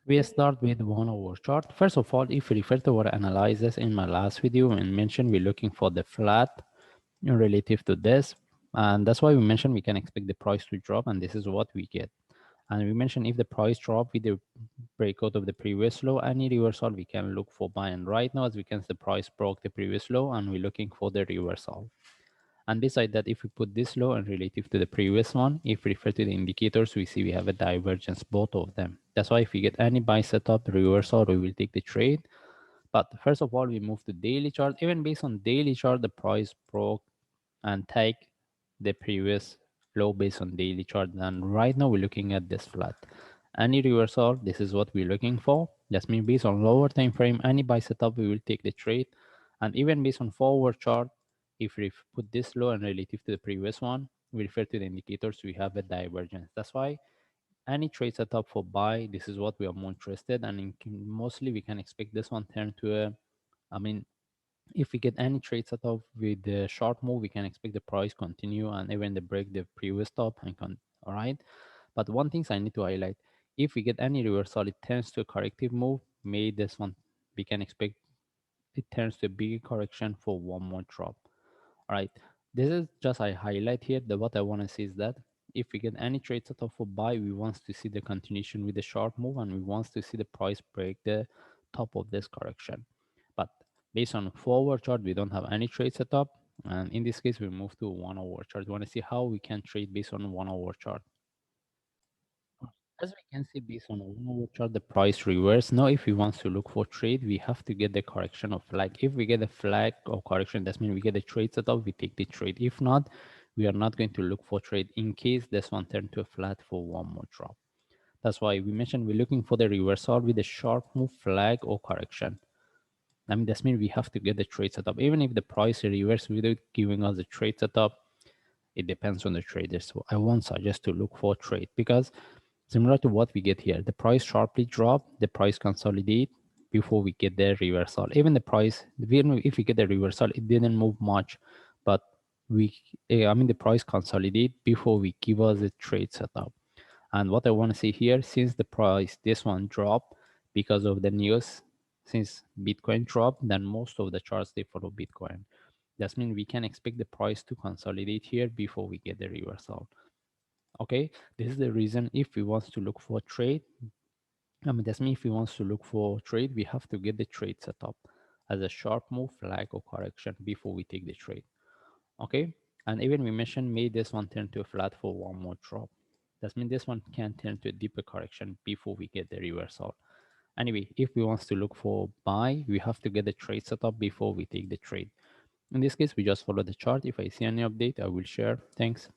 We start with 1 hour chart. First of all, if we refer to our analysis in my last video and mentioned we're looking for the flat relative to this, and that's why we mentioned we can expect the price to drop, and this is what we get. And we mentioned if the price drop with the breakout of the previous low, any reversal we can look for buy. And right now, as we can see, the price broke the previous low, and we're looking for the reversal. And beside that, if we put this low and relative to the previous one, if we refer to the indicators, we see we have a divergence, both of them. That's why if we get any buy setup reversal, we will take the trade. But first of all, we move to daily chart. Even based on daily chart, the price broke and take the previous low based on daily chart. And right now we're looking at this flat. Any reversal, this is what we're looking for. That means based on lower time frame, any buy setup, we will take the trade. And even based on forward chart, if we put this low and relative to the previous one, we refer to the indicators, we have a divergence. That's why any trade setup for buy, this is what we are more interested. And mostly we can expect this one turn to a, I mean, if we get any trade setup with the short move, we can expect the price continue and even the break the previous top and all right. But one thing I need to highlight, if we get any reversal, it turns to a corrective move. Maybe this one we can expect it turns to a big correction for one more drop. All right, this is just I highlight here. The what I want to see is that if we get any trade setup for buy, we want to see the continuation with the sharp move, and we want to see the price break the top of this correction. But based on forward chart, we don't have any trade setup, and in this case, we move to 1 hour chart. We want to see how we can trade based on 1 hour chart. As we can see, based on 1 hour chart, the price reverse. Now, if we want to look for trade, we have to get the correction of flag. If we get a flag or correction, that means we get a trade setup, we take the trade. If not, we are not going to look for trade in case this one turn to a flat for one more drop. That's why we mentioned we're looking for the reversal with a sharp move, flag, or correction. I mean, that means we have to get the trade setup. Even if the price reverse without giving us a trade setup, it depends on the trader. So I won't suggest to look for trade because similar to what we get here, the price sharply drop, the price consolidate before we get the reversal. Even the price, if we get the reversal, it didn't move much, but I mean, the price consolidate before we give us a trade setup. And what I want to say here, since the price, this one dropped because of the news, since Bitcoin dropped, then most of the charts, they follow Bitcoin. That means we can expect the price to consolidate here before we get the reversal. Okay, this is the reason if we want to look for trade, I mean, that's mean if we want to look for trade, we have to get the trade set up as a sharp move, flag, or correction before we take the trade. Okay, and even we mentioned may this one turn to a flat for one more drop. That means this one can turn to a deeper correction before we get the reversal. Anyway, if we want to look for buy, we have to get the trade set up before we take the trade. In this case, we just follow the chart. If I see any update, I will share. Thanks.